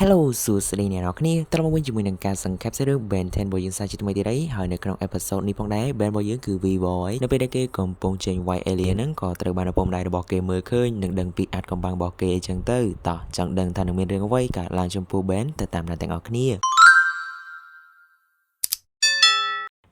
Hello សួស្តីអ្នកនរគ្នាត្រឡប់មកវិញជាមួយនឹងការសង្ខេបសេរឿង Ben 10របស់យើងសាជាថ្មីទៀតហើយនៅក្នុង episode នេះផងដែរ Ben របស់យើងគឺ V-Boy នៅពេលដែលគេកំពុងចេញ White Alien ហ្នឹងក៏ត្រូវបានឪពុកម្ដាយរបស់គេមើលឃើញនិងដឹងពីអាចកំបាំងរបស់គេអញ្ចឹងទៅតោះចង់ដឹងថានឹងមានរឿងអ្វីកើតឡើងចំពោះ Ben ទៅតាមអ្នកទាំងអស់គ្នា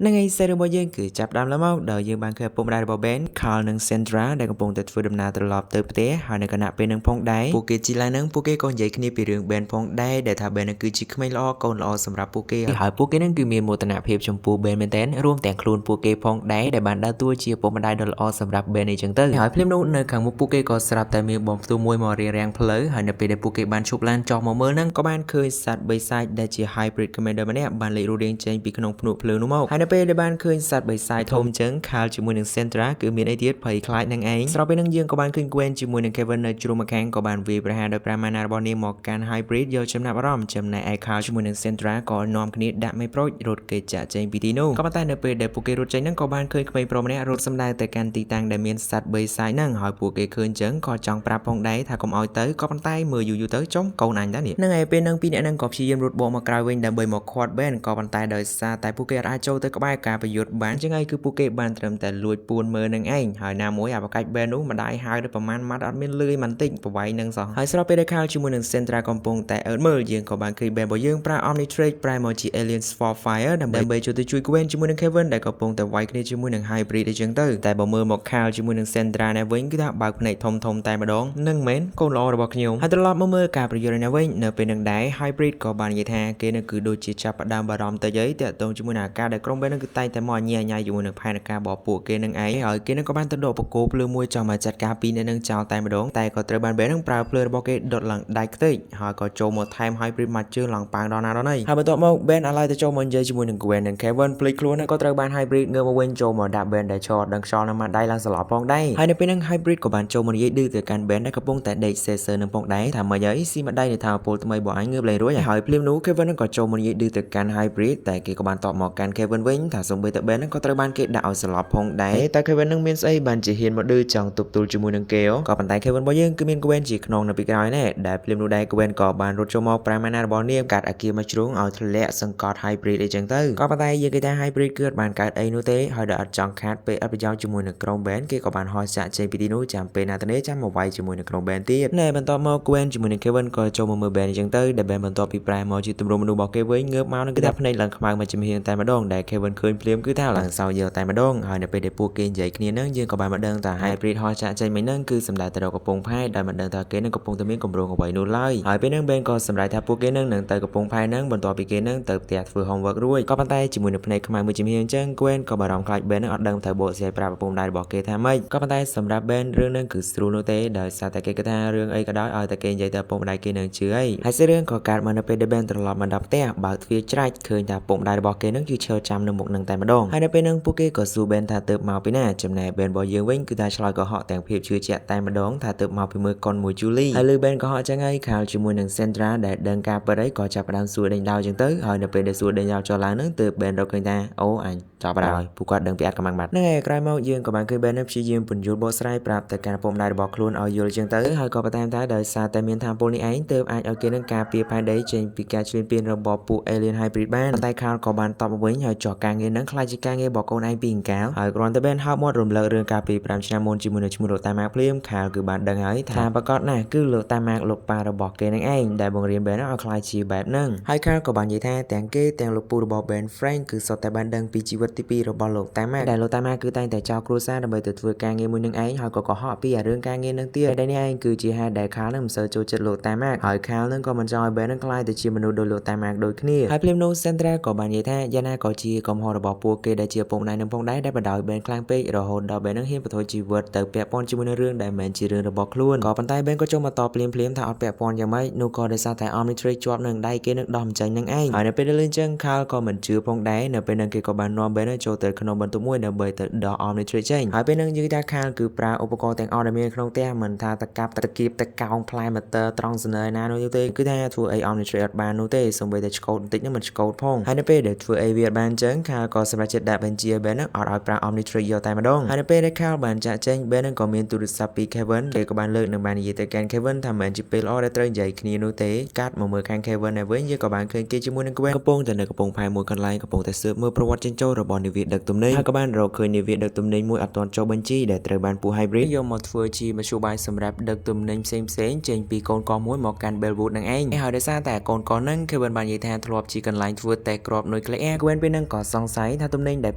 នឹងឯសេរីរបស់យើងគឺចាប់ដើមឡើងមកដោយយើងបានឃើញពុកម្ដាយរបស់ Ben, Carl និង Sandra ដែលកំពុងតែធ្វើដំណើរត្រឡប់ទៅផ្ទះហើយនៅគណៈពេលនឹងផងដែរពួកគេជីឡើងនឹងពួកគេក៏និយាយគ្នាពីរឿង Ben ផងដែរដែលថា Ben គឺជាក្មេងល្អកូនល្អសម្រាប់ពួកគេហើយពួកគេនឹងគឺមានមោទនភាពចំពោះ Ben មែនទែនរួមទាំងខ្លួនពួកគេផងដែរដែលបានដើរតួជាពុកម្ដាយដ៏ល្អសម្រាប់ Ben អញ្ចឹងទៅហើយភ្លាមនោះនៅខាងមុខពួកគេក៏ស្រាប់តែមានបំផ្ទុះមួយមករារាំងផ្លូវហើយនៅពេលដែលពួកគេបានឈប់ឡានចោះមកមើលនឹងក៏បានឃើញសត្វបិសាចដែលជា Hybrid Commander ម្នាក់បានលេចរូបរាងចេញពីក្នុងភ្នក់ភ្លើងនោះមកហើយនៅពេលដែលបានឃើញសត្វបិសាចធំអញ្ចឹង Carl ជាមួយនឹង Sandra គឺមានអីទៀតភ័យខ្លាចនឹងឯងស្របពេលនឹងយើងក៏បានឃើញ Gwen ជាមួយនឹង Kevin នៅជ្រុងម្ខាងក៏បានវាយប្រហារដោយប្រាមាណារបស់នាងមកកាន់ Hybrid យកចំណាប់អារម្មណ៍ចំណែកឯ Carl ជាមួយនឹង Sandra ក៏នាំគ្នាដាក់មេប្រូចរត់គេចាក់ចេញពីទីនោះក៏ប៉ុន្តែនៅពេលដែលពួកគេរត់ចេញហ្នឹងក៏បានឃើញក្មេងប្រុសម្នាក់រត់សម្ដៅទៅកាន់ទីតាំងដែលមានសត្វបិសាចហ្នឹងហើយពួកគេឃើញអញ្ចឹងក៏ចង់ប្រាប់ផងដែរថាកុំឲ្យទៅក៏ប៉ុន្តែមើលយូរទៅចុំកូនអញដែរនេះហ្នឹងហើយពេលហ្នឹងពីរអ្នកហ្នឹងក៏ព្យាយាមរត់បកមកក្រៅវិញដើម្បីមកខាត់ Ben ក៏ប៉ុន្តែដោយសារតែពួកគេអាចចូលទៅក្បែរការប្រយុទ្ធបានអញ្ចឹងហើយគឺពួកគេបានត្រឹមតែលួចពួនមើលនឹងឯងហើយណាមួយអាបកាច់ Ben នោះម្ដាយហៅទៅប្រមាណម៉ាត់អត់មានលឿយមិនតិចប្រវាយនឹងសោះហើយស្របពេលដែល Carl ជាមួយនឹង Sandra កំពុងតែអើតមើលយើងក៏បានឃើញ Ben របស់យើងប្រើ Omnitrix ប្រែមកជា Alien Spitfire ដើម្បីជួយទៅជួយ Gwen ជាមួយនឹង Kevin ដែលកំពុងតែវាយគ្នាជាមួយនឹង Hybrid អញ្ចឹងទៅតែបើមើលមក Carl ជាមួយនឹង Sandra ណែវិញគឺថាបើកភ្នែកធំតែម្ដងនឹងមែនកូនល្អរបស់ខ្ញុំហើយត្រឡប់មកមើលការប្រយុទ្ធនេះវិញនៅពេលនឹងដែរ Hybrid ក៏បាននិយាយថាគេនឹងគឺដូចជាចាប់ផ្ដើមបារម្ភទៅយីតាក់ទងជាមួយនឹងអាការដែលក្រុម Ben នឹងគឺតែងតែមកញ៉ាយជាមួយនឹងផែនការរបស់ពួកគេនឹងឯងហើយគេនឹងក៏បានទៅដកបកគោភ្លើងមួយចង់មកចាត់ការពីអ្នកនឹងចោលតែម្ដងតែក៏ត្រូវបាន Ben នឹងប្រើភ្លើងរបស់គេដុតឡើងដៃខ្ទេចហើយក៏ចូលមកថែម Hybrid មកជើងឡើងប៉ាងដល់ណាដល់ណីហើយបន្ទាប់មក Ben អាឡ័យទៅចូលមកនិយាយជាមួយនឹង Gwen និង Kevin ភ្លេចខ្លួនក៏ត្រូវបាន Hybrid ងើបមកវិញចូលមកដាក់ Ben ដែលឈរដឹងខ្យល់នឹងមកដៃឡើងស្លាប់ផងដែរហើយនៅពេលហ្នឹង Hybrid ក៏បានចូលមកនិយាយឌឺទៅកាន់ Ben ដែលកំពុងតែដេកសេសើនឹងផងដែរថាមិនអីស៊ីមកដៃនៃថាពលថ្មីរបស់អញងើបលេងរួចហើយភ្លាមនោះ Kevin នឹងក៏ចូលមកនិយាយឌឺទៅកាន់ Hybrid តែគេក៏បានតបមកកាន់ Kevin វិញថាសូម្បីតែ Ben នឹងក៏ត្រូវបានគេដាក់ឲ្យស្លាប់ផងដែរតែ Kevin នឹងមានស្អីបានជាហ៊ានមកឌឺចង់ទប់ទល់ជាមួយនឹងគេក៏ប៉ុន្តែ Kevin របស់យើងគឺមាន Gwen ជាខ្នងនៅពីក្រោយណែដែលភ្លាមនោះដែរ Gwen ក៏បានរត់ចូលមកប្រាមាណារបស់នាងកាត់អាគារមកជ្រុងឲ្យធ្លាក់សង្កត់ Hybrid អីចឹងទៅក៏ប៉ុន្តែយើងគេថា Hybrid គឺអត់បានកើតអីនោះទេហើយដល់អត់ចង់ខាតពេលអត់ប្រយោជន៍ជាមួយនឹងក្រុម Ben គេក៏បានហោះចាក់ចេញពីទីនោះចាំពេលណាទៅនេះចាំមកវាយជាមួយនឹងក្រុម Ben ទៀតណែបន្ទាប់មក Gwen ជាមួយនឹង Kevin ក៏ចូលមកមើល Ben អញ្ចឹងទៅដែល Ben បន្ទាប់ពីប្រែមកជាទម្រង់មនុស្សរបស់គេវិញងើបមកនឹងគេថាភ្នែកឡើងខ្មៅមកជំហៀងតែម្ដងដែល Kevin ឃើញភ្លាមគឺថាឡើងសោយតែម្ដងហើយនៅពេលដែលពួកគេនិយាយគ្នានឹងយើងក៏បានមកដឹងថា Hybrid ហោះចាក់ចេញមិញនឹងគឺសម្ដៅទៅរកកំពង់ផែដែលមិនដឹងថាគេនឹងកំពុងតែមានគម្រោងអ្វីនោះឡើយហើយពេលហ្នឹង Ben ក៏សម្រេចថាពួកគេនឹងទៅកំពង់ផែនឹងបន្ទាប់ពីគេនឹងទៅផ្ទះធ្វើ homework រួចក៏ប៉ុន្តែជាមួយនឹងភ្នែកខ្មៅមួយជំហៀងអញ្ចឹង Gwen ក៏បារម្ភខ្លាច Ben នឹងអត់ដឹងទៅបកស្រាយប្រាប់ឪពុកម្ដាយរបស់គេថាម៉េចក៏ប៉ុន្តែសម្រាប់ Ben រឿងនឹងគឺស្រួលនោះទេដោយសារតែគេគិតថារឿងអីក៏ដោយឲ្យតែគេនិយាយទៅឪពុកម្ដាយគេនឹងជឿអីហើយសេរឿងក៏កើតមកនៅពេលដែល Ben ត្រឡប់មកដល់ផ្ទះបើកទ្វារច្រាច់ឃើញថាឪពុកម្ដាយរបស់គេនឹងគឺឈរចាំនៅមុខនឹងតែម្ដងហើយនៅពេលហ្នឹងពួកគេក៏សួរ Ben ថាទៅមកពីណាចំណែក Ben របស់យើងវិញគឺថាឆ្លើយក៏ហកទាំងភាពជឿជាក់តែម្ដងថាទៅមកពីមើលកុនមួយ Julie ហើយលើ Ben ក៏ហកចឹងហើយខាលជាមួយនឹង Sandra ដែលដឹងការពិតអីក៏ចាប់ផ្ដើមសួរដេញដោលចឹងទៅហើយនៅពេលដែលសួរដេញដោលចុះឡើងហ្នឹងទើប Ben រកឃើញថាអូអញចាប់ផ្ដើមពួកគាត់ដឹងពីអត្តកម្លាំងបាត់ហ្នឹងហើយក្រោយមកយើងក៏បានឃើញ Ben ព្យាយាមពន្យល់បកស្រាយប្រាប់ទៅកាន់ឪពុកម្ដាយរបស់ខ្លួនឲ្យយល់ចឹងទៅហើយក៏បន្ថែមថាដោយសារតែមានថាមពលនេះឯងទើបអាចឲ្យគេនឹងការពារផែនដីចេញពីការឈ្លានពានរបស់ពួក Alien Hybrid បានតែ Carl ក៏បានតបមកវិញហើយចោះការងារនឹងខ្លាចជាការងាររបស់កូនឯងពីអង្កាលហើយគ្រាន់តែ Ben ហៅមាត់រំលឹករឿងកាលពី5ឆ្នាំមុនជាមួយនឹងឈ្មោះលោកតាម៉ាក់ភ្លាម Carl គឺបានដឹងហើយថាប្រកាសណាស់គឺលោកតាម៉ាក់លោកប៉ារបស់គេនឹងឯងដែលបង្រៀន Ben ឲ្យខ្លាចជាបែបហ្នឹងហើយ Carl ក៏បាននិយាយថាទាំងគេទាំងលោកពូរបស់ Ben Frank គឺសុទ្ធតែបានដឹងពីជីវិតទី2របស់លោកតាម៉ាក់ដែលលោកតាម៉ាក់គឺតែងតែចោលគ្រួសារដើម្បីទៅធ្វើការងារមួយនឹងឯងហើយក៏កុហកពីអារឿងការងារនឹងទៀតដែលនេះឯងគឺជាហេតុដែល Carl នឹងមិនសូវចូលចិត្តលោកតាម៉ាក់ហើយ Carl នឹងក៏មិនចង់ឲ្យ Ben នឹងខ្លាចទៅជាមនុស្សដូចលោកតាម៉ាក់ដូចគ្នាហើយភ្លាមនោះ Sandra ក៏បាននិយាយថាយ៉ាងណាក៏ជាកំហុសរបស់ពួកគេដែលជាពុកម្ដាយនឹងផងដែរដែលបដ ដោយ Ben ខ្លាំងពេករហូតដល់ Ben នឹងហ៊ានបន្ថយជីវិតទៅពាក់ព័ន្ធជាមួយនឹងរឿងដែលមិនជារឿងរបស់ខ្លួនក៏ប៉ុន្តែ Ben ក៏ចូលមកតបភ្លាមថាអត់ពាក់ព័ន្ធយ៉ាងម៉េចនោះក៏ដោយសារតែ Omnitrix ជាប់នឹងដៃគេនឹងដោះមិនចេញនឹងឯងហើយនៅពេលដែលលឿនចឹង Carl ក៏មិនជឿផងដែរនៅពេលនឹងគេក៏បាននាំ បែនចូលទៅក្នុងបន្ទប់មួយដើម្បីទៅដក Omnitrix ចេញហើយពេលហ្នឹងយើងថាខាលគឺប្រើឧបករណ៍ទាំងអស់ដែលមានក្នុងផ្ទះមិនថាតកាប់តគៀបតកោងផ្លែម៉ូទ័រត្រង់សនើណានោះទេគឺថាធ្វើអី Omnitrix អត់បាននោះទេសូម្បីតែឆ្កូតបន្តិចហ្នឹងមិនឆ្កូតផងហើយនៅពេលដែលធ្វើអីវាបានអញ្ចឹងខាលក៏សម្រេចចិត្តដាក់បញ្ជាបែនហ្នឹងអត់ឲ្យប្រើ Omnitrix យកតែម្ដងហើយនៅពេលដែលខាលបានចាក់ចេញបែនហ្នឹងក៏មានទូរស័ព្ទពី Kevin គេក៏បានលើកនឹងបាននិយាយទៅកាន់ Kevin ថាមិនជាពេលល្អដែលត្រូវនិយាយគ្នានោះទេកាត់មកមើលខាង Kevin ហើយវិញយើងក៏បានឃើញគេជាមួយនឹង Gwen កំពុងតែនៅកំពង់ផែមួយកន្លែងកំពុងតែស៊ើបមើលប្រវត្តិចិញ្ចោរបស់នាវាដឹកទំនិញហើយក៏បានរកឃើញនាវាដឹកទំនិញមួយអត់ទាន់ចុះបញ្ជីដែលត្រូវបានពួក Hybrid យកមកធ្វើជាមធ្យោបាយសម្រាប់ដឹកទំនិញផ្សេងចេញពីកូនកោះមួយមកកាន់ Bellwood នឹងឯងហើយដោយសារតែកូនកោះហ្នឹង Kevin បាននិយាយថាធ្លាប់ជាកន្លែងធ្វើតែគ្រាប់នុយក្លេអ៊ែរ Gwen ពេលហ្នឹងក៏សង្ស័យថាទំនិញដែល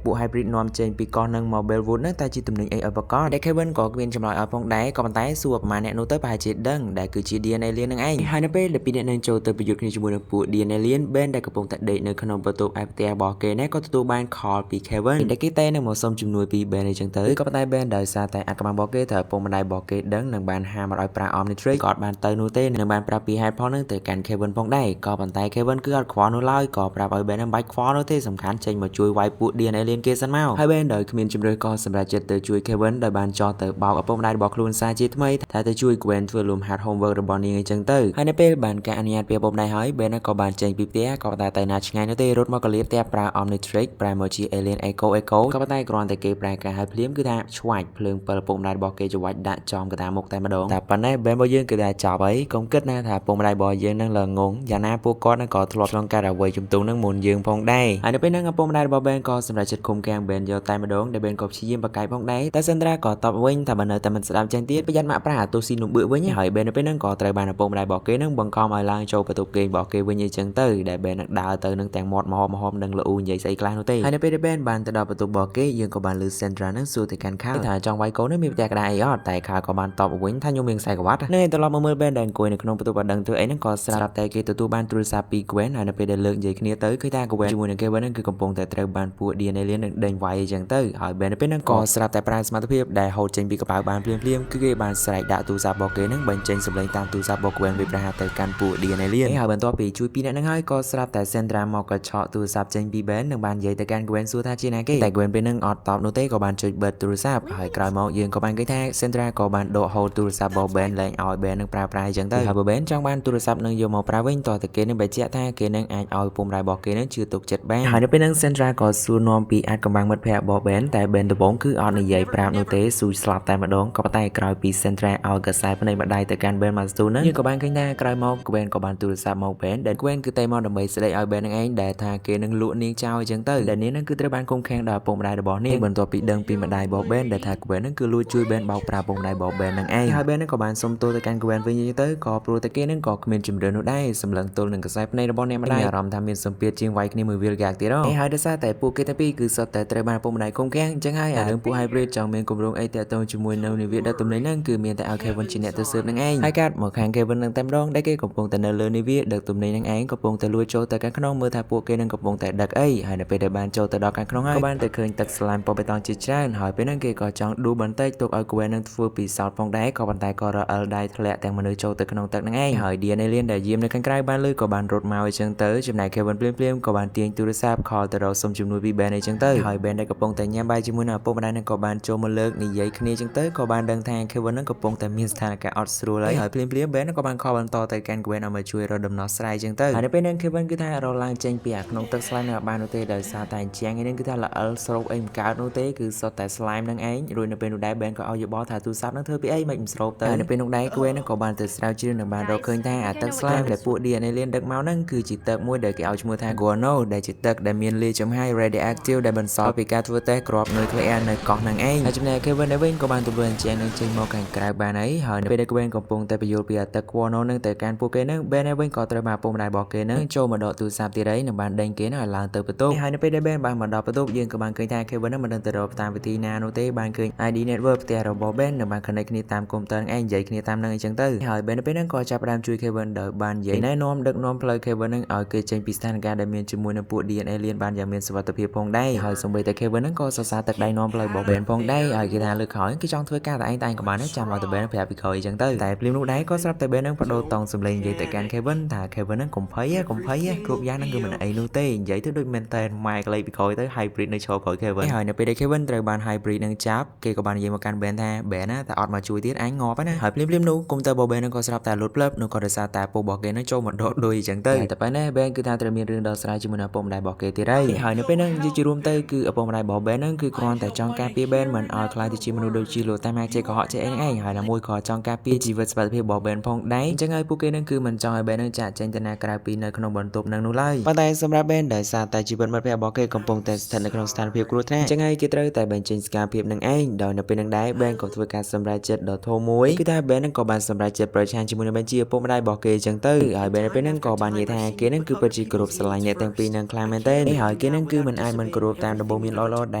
ពួក Hybrid នាំចេញពីកោះហ្នឹងមក Bellwood ហ្នឹងតែជាទំនិញអីឲ្យប្រកបដែល Kevin ក៏គ្មានចម្លើយឲ្យផងដែរក៏ប៉ុន្តែសួរប្រមាណអ្នកនោះទៅប្រហែលជាដឹងដែលគឺជា DNA Alien នឹងឯងហើយនៅពេលដែលពីរអ្នកនឹងចូលទៅប្រយុទ្ធគ្នាជាមួយនឹងពួក DNA Alien Ben ដែលកំពុងតែដេកនៅក្នុងបន្ទប់ឯផ្ទះរបស់គេនេះក៏ទទួលបាន call ពី Kevin ដែលគេតែនឹងមកសុំជំនួយពី Ben អញ្ចឹងទៅក៏ប៉ុន្តែ Ben ដោយសារតែអាកម្មរបស់គេត្រូវពុកម្ដាយរបស់គេដឹងនឹងបានហាមឲ្យប្រើ Omnitrix ក៏អត់បានទៅនោះទេនឹងបានប្រាប់ពីហេតុផលនឹងទៅកាន់ Kevin ផងដែរក៏ប៉ុន្តែ Kevin គឺអត់ខ្វល់នោះឡើយក៏ប្រាប់ឲ្យ Ben មិនបាច់ខ្វល់នោះទេសំខាន់ចេញមកជួយវាយពួក DNA Alien គេសិនមកហើយ Ben ដោយគ្មានជំរឿក៏សម្រាប់ចិត្តទៅជួយ Kevin ដោយបានចោះទៅបោកឪពុកម្ដាយរបស់ខ្លួនសារជាថ្មីថាទៅជួយ Gwen ធ្វើលំហាត់ homework របស់នាងអញ្ចឹងទៅហើយនៅពេលបានការអនុញ្ញាតពីឪពុកម្ដាយហើយ Ben ក៏បានចេញពីផ្ទះក៏តែណាឆ្ងាយនោះទេរត់មកកលៀបផ្ទះប្រើ Omnitrix ប្រែមកជា Alien Echo ក៏ប៉ុន្តែគ្រាន់តែគេប្រែការឲ្យភ្លាមគឺថាឆ្វាច់ភ្លើង7ឪពុកម្ដាយរបស់គេច្រវាច់ដាក់ចំកតាមុខតែម្ដងតែប៉ុណ្ណេះ Ben របស់យើងគឺថាចប់ហើយកុំគិតណាថាឪពុកម្ដាយរបស់យើងនឹងល្ងងយ៉ាងណាពួកគាត់នឹងក៏ធ្លាប់ឆ្លងកាត់អ្វីជំទង់នឹងមុនយើងផងដែរហើយនៅពេលហ្នឹងឪពុកម្ដាយរបស់ Ben ក៏សម្រេចចិត្តឃុំឃាំង Ben យកតែម្ដងដែល Ben ក៏ព្យាយាមបកកាយផងដែរតែ Sandra ក៏តបវិញថាបើនៅតែមិនស្ដាប់ចឹងទៀតប្រយ័ត្នមកប្រាទូស៊ីនុបឿវិញហើយ Ben នៅពេលហ្នឹងក៏ត្រូវបានឪពុកម្ដាយរបស់គេនឹងបង្ខំឲ្យឡើងចូលបន្ទប់គេងរបស់គេវិញអញ្ចឹងទៅដែល Ben នឹងដើរទៅនឹងទាំងមាត់មហមនឹងលូនិយាយស្អីខ្លះនោះទេហើយនៅពេលដែល Ben បានទៅដល់បន្ទប់របស់គេយើងក៏បានលើ Sandra នឹងសួរទៅកាន់ Carl ថាចង់វាយកូននឹងមានផ្ទះក្តារអីអត់តែ Carl ក៏បានតបវិញថាខ្ញុំមានខ្សែក្រវ៉ាត់នឹងត្រឡប់មកមើល Ben ដែលអង្គុយនៅក្នុងបន្ទប់អត់ដឹងធ្វើអីហ្នឹងក៏ស្រាប់តែគេទទួលបានទូរស័ព្ទពី Gwen ហើយនៅពេលដែលលើកនិយាយគ្នាទៅគឺថា Gwen ជាមួយនឹង Kevin ហ្នឹងគឺកំពុងតែត្រូវបានពួក DNA Alien នឹងដេញវាយអញ្ចឹងទៅហើយ Ben នៅពេលហ្នឹងក៏ស្រាប់តែប្រើសមត្ថភាពដែលហូតចេញពីកប៉ៅបានភ្លាមគឺគេបានស្រែកដាក់ទូរស័ព្ទរបស់គេហ្នឹងបញ្ចេញសម្លេងតាមទូរស័ព្ទរបស់ Gwen វាប្រហារទៅកាន់ពួក DNA Alien ហើយបន្ទាប់ពីជួយពីអ្នកហ្នឹងហើយក៏ស្រាប់តែ Sandra មកក៏ឆក់ទូរស័ព្ទចេញពី Ben នឹងបាននិយាយទៅកាន់ Gwen សួរថាជាណាគេតែ Gwen ពេលហ្នឹងអត់តបនោះទេក៏បានចុចបិទទូរស័ព្ទហើយក្រោយមកយើងក៏បានឃើញថា Sandra ក៏បានដកហូតទូរស័ព្ទរបស់ Ben លែងឲ្យ Ben នឹងប្រើប្រាស់អញ្ចឹងទៅហើយ Ben ចង់បានទូរស័ព្ទនឹងយកមកប្រើវិញតោះតែគេនឹងបញ្ជាក់ថាគេនឹងអាចឲ្យពុកម្ដាយរបស់គេនឹងជឿទុកចិត្តបានហើយនៅពេលហ្នឹង Sandra ក៏សួរនាំពីអាចកំបាំងមិត្តភ័ក្តិរបស់ Ben តែ Ben ដំបូងគឺអត់និយាយប្រាប់នោះទេស៊ូស្លាប់តែម្ដងក៏ប៉ុន្តែក្រោយពី Sandra ឲ្យកសែភ្នែកម្ដាយទៅកាន់ Ben មកស្ទូហ្នឹងយើងក៏បានឃើញថាក្រោយមក Gwen ក៏បានទូរស័ព្ទមក Ben ដែល Gwen គឺតែមកដើម្បីស្ដីឲ្យ Ben នឹងឯងដែលថាគេនឹងលក់នាងចោលអញ្ចឹងទៅដែលនាងនឹងគឺត្រូវបានគុំខាំងដោយពុកម្ដាយរបស់នាងបន្ទាប់ពីដឹងពីម្ដាយរបស់ Ben ដែលថា Gwen នឹងគឺលួចជួយ Ben បោកប្រាស់ពុកម្ដាយរបស់ Ben នឹងឯងហើយ Ben នឹងក៏បានសុំទោសទៅកាន់ Gwen វិញអញ្ចឹងទៅក៏ព្រោះតែគេនឹងក៏គ្មានជំរឿននោះដែរសម្លឹងទល់នឹងកសែភ្នែករបស់អ្នកម្ដាយអារម្មណ៍ថាមានសម្ពាធជាងវាយគ្នាមួយវាលកាកទៀតហើយដោយសារតែពួកគេទាំងពីរគឺសុទ្ធតែត្រូវបានពុកម្ដាយគុំខាំងអញ្ចឹងហើយអារឿងពួក Hybrid ចង់មានគម្រោងអីតាក់ទងជាមួយនៅនាវាដឹកទំនិញហ្នឹងគឺមានតែឲ្យ Kevin ជាអ្នកទៅស៊ើបនឹងឯងហើយកាត់មកខាង Kevin នឹងតែម្ដងដែលគេកំពុងតែនៅលើនាវាដឹកទំនិញនឹងឯងកំពុងតែលួចចូលទៅខាងក្នុងមើលថាពួកគេនឹងកំពុងតែដឹកអីហើយនៅពេលដែលបានចូលទៅដល់ខាងក្នុងហើយក៏បានទៅឃើញទឹកស្លាមពណ៌បៃតងជាច្រើនហើយពេលហ្នឹងគេក៏ចង់ដួលបន្តិចទុកឲ្យ Gwen នឹងធ្វើពីសោតផងដែរក៏ប៉ុន្តែក៏រអិលដៃធ្លាក់ទាំងមនុស្សចូលទៅក្នុងទឹកនឹងឯងហើយ DNA Alien ដែលយាមនៅខាងក្រៅបានលឺក៏បានរត់មកអញ្ចឹងទៅចំណែក Kevin ភ្លាមក៏បានទាញទូរស័ព្ទ call ទៅរកសុំជំនួយពី Ben អញ្ចឹងទៅហើយ Ben ដែលកំពុងតែញ៉ាំបាយជាមួយនឹងឪពុកម្ដាយនឹងក៏បានចូលមកលើកនិយាយគ្នាអញ្ចឹងទៅក៏បានដឹងថា Kevin នឹងកំពុងតែមានស្ថានភាពអត់ស្រួលហើយភ្លាម Ben ក៏បានខលបន្តទៅកាន់ Gwen ឲ្យមកជួយរកដំណោះស្រាយអញ្ចឹងទៅហើយនៅពេលហ្នឹង Kevin គឺថារកឡើងចេញពីអាក្នុងទឹកស្លាយនៅបាននោះទេដោយសារតែជាងនេះគឺថាល្អិលស្រោបអីមិនកើតនោះទេគឺសុទ្ធតែ slime នឹងឯងរួចនៅពេលនោះដែរ Ben ក៏ឲ្យយោបល់ថាទូរស័ព្ទនឹងធ្វើពីអីមិនស្រោបទៅហើយនៅពេលនោះដែរ Gwen ក៏បានទៅស្រាវជ្រាវនិងបានរកឃើញថាអាទឹក slime ដែលពួក DNA Alien ដឹកមកហ្នឹងគឺជាទឹកមួយដែលគេឲ្យឈ្មោះថា Guano ដែលជាទឹកដែលមានលាយចំហាយ radioactive ដែលបន្សល់ពីការធ្វើតេស្តគ្រាប់នុយក្លេអ៊ែរនៅកោះហ្នឹងឯងហើយចំណែក Kevin វិញក៏បានទទួលអញ្ជើញនឹងចេញមកខាងក្រៅបានហើយនៅពេលដែល Gwen កំពុងតែបញ្យល់ពីអាទឹក Guano ហ្នឹងទៅកាន់ពួកគេហ្នឹង Ben វិញក៏ត្រូវបានពុកម្ដាយរបស់គេហ្នឹងចូលមកដកទូរស័ព្ទទៀតហើយនឹងបានដេញគេហ្នឹងឲ្យឡើងទៅបន្ទប់ហើយនៅពេលដែល Ben បានមកដល់បន្ទប់យើងក៏បានឃើញថា Kevin ហ្នឹងមិនដឹងទៅរកតាមវិធីណានោះទេបានឃើញ ID network ផ្ទះរបស់ Ben នឹងបាន connect គ្នាតាមកុំព្យូទ័រហ្នឹងឯងនិយាយគ្នាតាមហ្នឹងអញ្ចឹងទៅហើយ Ben នៅពេលហ្នឹងក៏ចាប់ផ្ដើមជួយ Kevin ដោយបាននិយាយណែនាំដឹកនាំផ្លូវ Kevin ហ្នឹងឲ្យគេចេញពីស្ថានភាពដែលមានជាមួយនឹងពួក DNA Alien បានយ៉ាងមានសុវត្ថិភាពផងដែរហើយសូម្បីតែ Kevin ហ្នឹងក៏សរសើរទឹកដៃនាំផ្លូវរបស់ Ben ផងដែរហើយគេថាលើកក្រោយគេចង់ធ្វើការតែឯងក៏បានចាំឲ្យតែ Ben ប្រាប់ពីក្រោយអញ្ចឹងទៅតែភ្លាមនោះដែរក៏ស្រាប់តែ Ben ហ្នឹងបដូរតង់សម្លេងនិយាយទៅកាន់ Kevin ថា Kevin ហ្នឹងកុំភ័យគ្រប់យ៉ាងហ្នឹងគឺមិនអីនោះទេនិយាយទៅដូចមែនតែម៉ែក្លេពីក្រោយ ទៅ hybrid នៅឈរក្រោយ Kevin ហើយនៅពេលដែល Kevin ត្រូវបាន hybrid នឹងចាប់គេក៏បាននិយាយមកកាន់ Ben ថា Ben ណាតែអត់មកជួយទៀតអញងាប់ណាហើយភ្លាមៗនោះកុំព្យូទ័ររបស់ Ben នឹងក៏ស្រាប់តែលូតភ្លើបនោះក៏ដោយសារតែពុករបស់គេនឹងចូលមកដកដួយអញ្ចឹងទៅតែប៉ុណ្ណេះ Ben គឺថាត្រូវមានរឿងដោះស្រាយជាមួយនឹងឪពុកម្ដាយរបស់គេទៀតហើយនៅពេលហ្នឹងនិយាយជារួមទៅគឺឪពុកម្ដាយរបស់ Ben ហ្នឹងគឺគ្រាន់តែចង់ការពារ Ben មិនឲ្យខ្លាចទៅជាមនុស្សដូចជាលោកតាម៉ាក់ចេះកុហកចេះអីហ្នឹងឯងហើយណាមួយក៏ចង់ការពារជីវិតសុខភាពរបស់ Ben ផងដែរអញ្ចឹងហើយពួកគេនឹងគឺមិនចង់ឲ្យ Ben នឹងចាក់ចេញទៅណាក្រៅពីនៅក្នុងបន្ទប់នឹងនោះឡើយប៉ុន្តែសម្រាប់ Ben ដោយសារតែជីវិតមិត្តភក្តិរបស់គេកំពុងតែស្ថិតនៅក្នុងស្ថានភាពគ្រោះថ្នាក់អញ្ចឹងហើយគេត្រូវតែបញ្ចេញសកម្មភាពនឹងឯងដោយនៅពេលហ្នឹងដែរ Ben ក៏ធ្វើការសម្រេចចិត្តដ៏ធំមួយគឺថា Ben នឹងក៏បានសម្រេចចិត្តប្រឆាំងជាមួយនឹងបញ្ជាឪពុកម្ដាយរបស់គេអញ្ចឹងទៅហើយ Ben នៅពេលហ្នឹងក៏បាននិយាយថាគេនឹងគឺពិតជាគោរពស្រឡាញ់អ្នកទាំងពីរនឹងខ្លាំងមែនទែនហើយគេនឹងគឺមិនអាចមិនគោរពតាមដំបូន្មានល្អៗដែ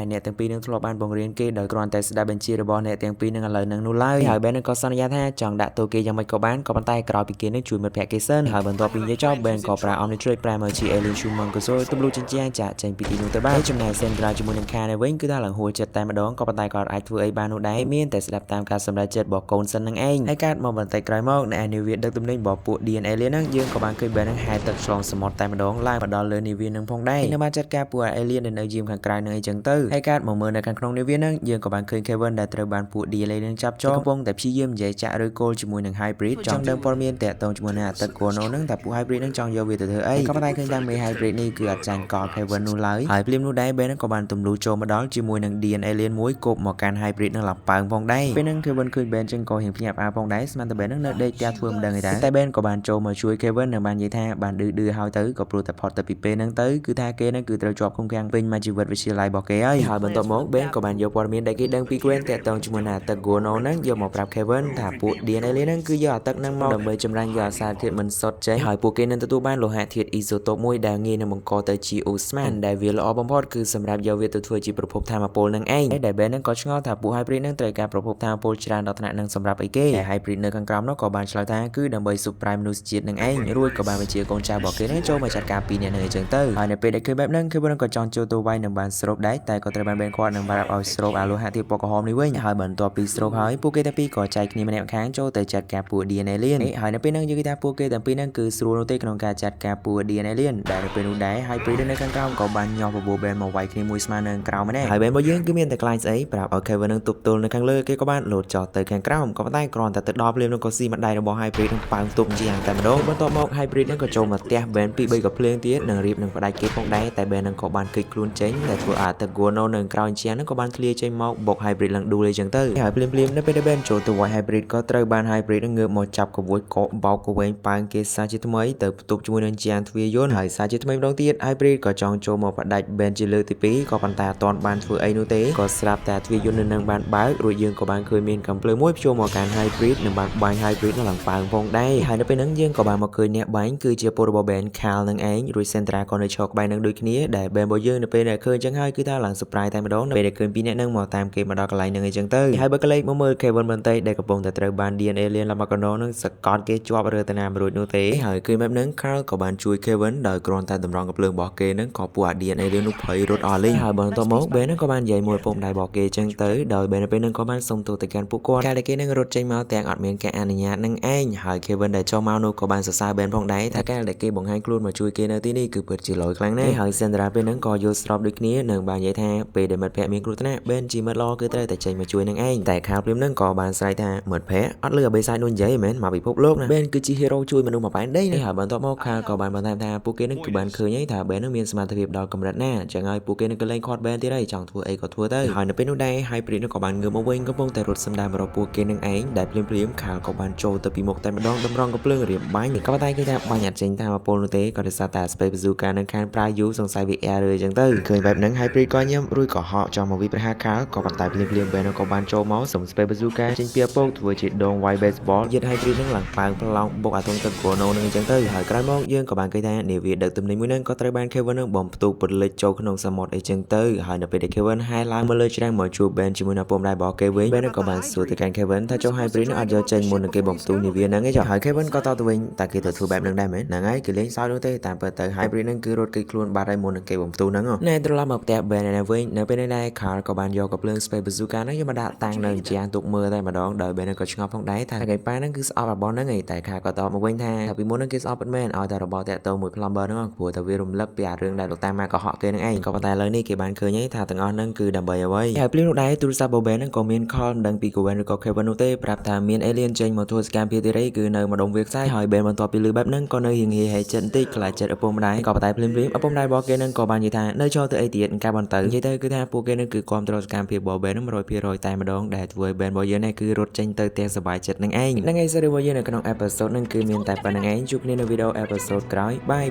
លអ្នកទាំងពីរនឹងធ្លាប់បានបង្រៀនគេដោយគ្រាន់តែស្ដាប់បញ្ជារបស់អ្នកទាំងពីរនឹងឥឡូវនឹងនោះឡើយហើយ Ben នឹងក៏សន្យាថាចង់ដាក់ទោសគេយ៉ាងម៉េចក៏បានក៏ប៉ុន្តែក្រោយពីគេនឹងជួយមិត្តភក្តិគេសិនហើយបន្ទាប់ពីនិយាយចប់ Ben ក៏ប្រើ Omnitrix ប្រែមកជា Alien Human Console ទម្លុះចិញ្ចែងចាក់ចេញពីទីនោះទៅបានចំណែក Sandra ជាមួយនឹង Khan វិញគឺថាឡើងហួចចិត្តតែម្ដងក៏ប៉ុន្តែក៏អាចធ្វើអីបាននោះដែរមានតែស្ដាប់តាមការសម្រេចចិត្តរបស់កូនសិននឹងឯងហើយកាត់មកបន្តិចក្រោយមកនៅឯនាវាដឹកទំនិញរបស់ពួក DNA Alien ហ្នឹងយើងក៏បានឃើញ Ben នឹងហែលទឹកឆ្លងសមុទ្រតែម្ដងឡើងមកដល់លើនាវានឹងផងដែរនៅបានចាត់ការពួក Alien ដែលនៅយាមខាងក្រៅនឹងអីចឹងទៅហើយកាត់មកមើលនៅខាងក្នុងនាវាហ្នឹងយើងក៏បានឃើញ Kevin ដែលត្រូវបានពួក DNA នឹងចាប់ចងកំពុងតែព្យាយាមនិយាយចាក់ឬគោលជាមួយនឹង Hybrid ចង់ដឹងព័ត៌មានតាក់ទងជាមួយនឹងអតីត Gono ហ្នឹងតែពួក Hybrid នឹងចង់យកវាទៅធ្វើអីក៏ប៉ុន្តែឃើញថាមេ Hybrid នេះគឺអត់ចាញ់កល Kevin នោះឡើយហើយភ្លាមនោះដែរ Ben ក៏បានទម្លុះចូលមកដល់ជាមួយនឹង DNA Alien មួយគប់មកកាន់ Hybrid នឹងឡើងប៉ើងផងដែរពេលហ្នឹង Kevin ឃើញ Ben ចឹងក៏រៀងភ្ញាក់ផ្អើលផងដែរស្មានតែ Ben នឹងនៅដេកផ្ទះធ្វើមិនដឹងអីដែរតែ Ben ក៏បានចូលមកជួយ Kevin និងបាននិយាយថាបានឌឺហើយទៅក៏ព្រោះតែផុតទៅពីពេលហ្នឹងទៅគឺថាគេនឹងគឺត្រូវជាប់ឃុំឃាំងពេញមួយជីវិតវិទ្យាល័យរបស់គេហើយបន្ទាប់មក Ben ក៏បានយកព័ត៌មានដែលគេដឹងពី Gwen តាក់ទងជាមួយនឹងអតីត Gono ហ្នឹងយកមកប្រាប់ Kevin ថាពួក DNA Alien ហ្នឹងគឺយកអតីតហ្នឹងមកដើម្បីចម្រាញ់យកអាសារធាតុមិនសុទ្ធចេញហើយពួកគេនឹងទទួលបានលោហៈធាតុ isotope មួយដែលងាយនឹងបង្កទៅជា Osman ដែលវាល្អបំផុតគឺសម្រាប់យកវាទៅធ្វើជាប្រភពថាមពលនឹងឯងដែល Ben ហ្នឹងក៏ឆ្ងល់ថាពួក Hybrid ហ្នឹងត្រូវការប្រភពថាមពលច្រើនដល់ថ្នាក់នឹងសម្រាប់អីគេហើយ Hybrid នៅខាងក្រោមនោះក៏បានឆ្លើយថាគឺដើម្បី Supreme មនុស្សជាតិនឹងឯងរួចក៏បានបញ្ជាកូនចៅរបស់គេហ្នឹងចូលមកចាត់ការពីអ្នកនឹងអញ្ចឹងទៅហើយនៅពេលដែលឃើញបែបហ្នឹង Kevin ក៏ចង់ចូលទៅវាយនឹងបានស្រូបដែរតែក៏ត្រូវបាន Ben គាត់នឹងបារប់ឲ្យស្រូបអាលោហៈធាតុពណ៌ក្រហមនេះវិញហើយបន្ទាប់ពីស្រូបហើយពួកគេទាំងពីរក៏ចែកគ្នាម្នាក់ខាងចូលទៅចាត់ការពួក DNA Alien ហើយនៅពេលហ្នឹងយើងគិតថាពួកគេទាំងពីរហ្នឹងគឺស្រួលនោះទេក្នុងការចាត់ការពួក DNA Alien ដែលនៅពេលនោះដែរ Hybrid នៅខាងក្រោមក៏បានញាស់បបួល Ben មកវាយគ្នាមួយស្មើនឹងក្រោមម្នាក់ហើយ Ben របស់យើងគឺមានតែខ្លាញ់ស្អីប្រាប់ឲ្យ Kevin នឹងទប់ទល់នៅខាងលើគេក៏បានលោតចោលទៅខាងក្រោមក៏ប៉ុន្តែគ្រាន់តែទៅដល់ភ្លាមនឹងក៏ស៊ីម្ដាយរបស់ Hybrid នឹងប៉ើងទប់ជាយ៉ាងតែម្ដងបន្ទាប់មក Hybrid នឹងក៏ចូលមកផ្ទះ Ben ពី3ក៏ភ្លេងទៀតនឹងរៀបនឹងផ្ដាច់គេផងដែរតែ Ben នឹងក៏បានគេចខ្លួនចេញដែលធ្វើឲ្យទឹក Gono នៅក្រោយជាងនឹងក៏បានធ្លាចេញមកបុក Hybrid ឡើងដួលអីចឹងទៅហើយភ្លាមនៅពេលដែល Ben ចូលទៅវាយ Hybrid ក៏ត្រូវបាន Hybrid នឹងងើបមកចាប់កវួយកកបោកកវែងប៉ើងគេសាជាថ្មីទៅផ្ទុកជាមួយនឹងជាងទ្វារយន្តហើយសាជាថ្មីម្ដងទៀត Hybrid ក៏ចង់ចូលមកផ្ដាច់ Ben ជាលើកទី2ក៏ប៉ុន្តែអត់ទាន់បានធ្វើអីនោះទេក៏ស្រាប់តែទ្វារយន្តនឹងបានបើករួចយើងក៏បានឃើញមានកំភ្លើងមួយភ្ជួរមកកាន់ Hybrid និងបានបាញ់ Hybrid នឹងឡើងប៉ើងផងដែរហើយនៅពេលហ្នឹងយើងក៏បានមកឃើញអ្នកបាញ់គឺជាពលរបស់ Ben Carl នឹងឯងរួច Sandra ក៏នៅឈរក្បែរនឹងដូចគ្នាដែល Ben របស់យើងនៅពេលដែលឃើញចឹងហើយគឺថាឡើង surprise តែម្ដងនៅពេលដែលឃើញពីអ្នកនឹងមកតាមគេមកដល់កន្លែងហ្នឹងអីចឹងទៅហើយបើកលេចមកមើល Kevin បន្តិចដែលកំពុងតែត្រូវបាន DNA Alien ឡើងមកកណ្ដោនឹងសកត់គេជាប់រើទៅណាមិនរួចនោះទេហើយឃើញបែបហ្នឹង Carl ក៏បានជួយ Kevin ដោយគ្រាន់តែតម្រង់កំភ្លើងរបស់គេនឹងក៏ពួក DNA Alien នោះភ័យរត់អស់លេងហើយបន្ទាប់មក Ben ក៏បាននិយាយមួយពុកម្ដាយរបស់គេចឹងទៅដោយ Ben នៅពេលហ្នឹងក៏បានសុំទោសទៅកាន់ពួកគាត់កាលដែលគេនឹងរត់ចេញមកទាំងអត់មានការអនុញ្ញាតនឹងឯងហើយ Kevin ដែលចូលមកនោះក៏បានសរសើរ Ben ផងដែរថាកាលដែលគេបង្ហាញខ្លួនមកជួយគេនៅទីនេះគឺពិតជាលយខ្លាំងណាស់ហើយ Sandra ពេលហ្នឹងក៏យល់ស្របដូចគ្នានឹងបាននិយាយថាពេលដែលមិត្តភក្តិមានគ្រោះថ្នាក់ Ben ជាមិត្តល្អគឺត្រូវតែចេញមកជួយនឹងឯងតែខាលព្រាមហ្នឹងក៏បានស្រែកថាមិត្តភក្តិអត់លឺឲ្យបេសាយនោះនិយាយមែនមកពិភពលោកណា Ben គឺជា hero ជួយមនុស្សមកប៉ែនដីណាហើយបន្ទាប់មកខាលក៏បានបន្ថែមថាពួកគេនឹងគឺបានឃើញថា Ben នឹងមានសមត្ថភាពដល់កម្រិតណាចឹងហើយពួកគេនឹងក៏លែងខាត់ Ben ទៀតហើយចង់ធ្វើអីក៏ធ្វើទៅហើយនៅពេលនោះដែរ Hybrid នឹងក៏បានងើបមកវិញកំពុងតែរត់សម្ដាមរកពួកគេនឹងឯងដែលភ្លាមខាលក៏បានចូលទៅពីមុខតែម្ដងតម្រង់កំភ្លើងរៀបបាញ់ក៏ប៉ុន្តែគេថាបាញ់អត់ចេញតាមពលនោះទេក៏ដោយសារតែ Space Bazooka នឹងខានប្រើយូសង្ស័យវា error អញ្ចឹងទៅឃើញបែបហ្នឹង Hybrid ក៏ញឹមរួចក៏ហក់ចង់មកវិប្រហារខាលក៏ប៉ុន្តែភ្លាម Ben ក៏បានចូលមកសុំ Space Bazooka ចេញពីឪពុកធ្វើជាដង White Baseball យឺត Hybrid នឹងឡើងប៉ើងប្រឡងបុកអាធុងទឹក Gono នឹងអញ្ចឹងទៅហើយក្រោយមកយើងក៏បានឃើញថានាវាដឹកទំនិញមួយនឹងក៏ត្រូវបាន Kevin នឹងបំផ្ទុះពន្លិចចូលក្នុងសមុទ្រអីចឹងទៅហើយនៅពេលដែល Kevin ហែឡើងមកលើច្រាំងមកជួប Ben ជាមួយនឹងពុកម្ដាយរបស់គេវិញ Ben ក៏បានសួរទៅកាន់ Kevin ថាចុះ Hybrid នឹងអត់យកចេញមុននឹងគេបំផ្ទុះនាវាហ្នឹងឯងចុះហើយ Kevin ក៏តទៅវិញតែគេទៅធ្វើបែបហ្នឹងដែរមែនហ្នឹងហើយគេលេងសើចនោះទេតាមពិតទៅ Hybrid នឹងគឺរត់គេចខ្លួនបាត់ហើយមុននឹងគេបំផ្ទុះហ្នឹងណែត្រឡប់មកផ្ទះ Ben ឯវិញនៅពេលនេះដែរ Carl ក៏បានយកកំភ្លើង Space Bazooka ហ្នឹងយកមកដាក់តាំងនៅជាងទុកមើលតែម្ដងដោយ Ben ក៏ឆ្ងល់ផងដែរថាគេប៉ាហ្នឹងគឺស្អប់របស់ហ្នឹងឯងតែ Carl ក៏តបមកវិញថាពីមុនហ្នឹងគេស្អប់ពិតមែនឲ្យតែរបស់តាក់ទងមួយ plumber ហ្នឹងព្រោះតែវារំលឹកពីអារឿងដែលលោកតាម៉ាកុហកគេហ្នឹង ឯងក៏ប៉ុន្តែឥឡូវនេះគេបានឃើញថាទាំងអស់ហ្នឹងគឺដើម្បីអ្វីហើយភ្លាមនោះដែរទូរស័ព្ទ Boben ហ្នឹងក៏មាន call មិនដឹងពី Gwen ឬក៏ Kevin នោះទេប្រាប់ថាមាន alien ចេញមកធ្វើសកម្មភាពទៀតគឺនៅម្ដុំវាលខ្សាច់ហើយ Ben បន្ទាប់ពីឮបែបហ្នឹងក៏នៅរៀងហេចិត្តបន្តិចខ្លាចចិត្តឪពុកម្ដាយក៏ប៉ុន្តែភ្លាមៗឪពុកម្ដាយរបស់គេហ្នឹងក៏បាននិយាយថានៅចូលទៅអីទៀតការបន្តទៅនិយាយទៅគឺថាពួកគេនឹងគឺគ្រប់គ្រងសកម្មភាពរបស់ Ben ហ្នឹង 100% តែម្ដងដែលធ្វើឲ្យ Ben របស់យើងនេះគឺរត់ចេញទៅផ្ទះសប្បាយចិត្តនឹងឯងហ្នឹងឯង series របស់យើងនៅក្នុង episode ហ្នឹងគឺមានតែប៉ុណ្្នឹងឯងជួបគ្នានៅវីដេអូ episode ក្រោយ Bye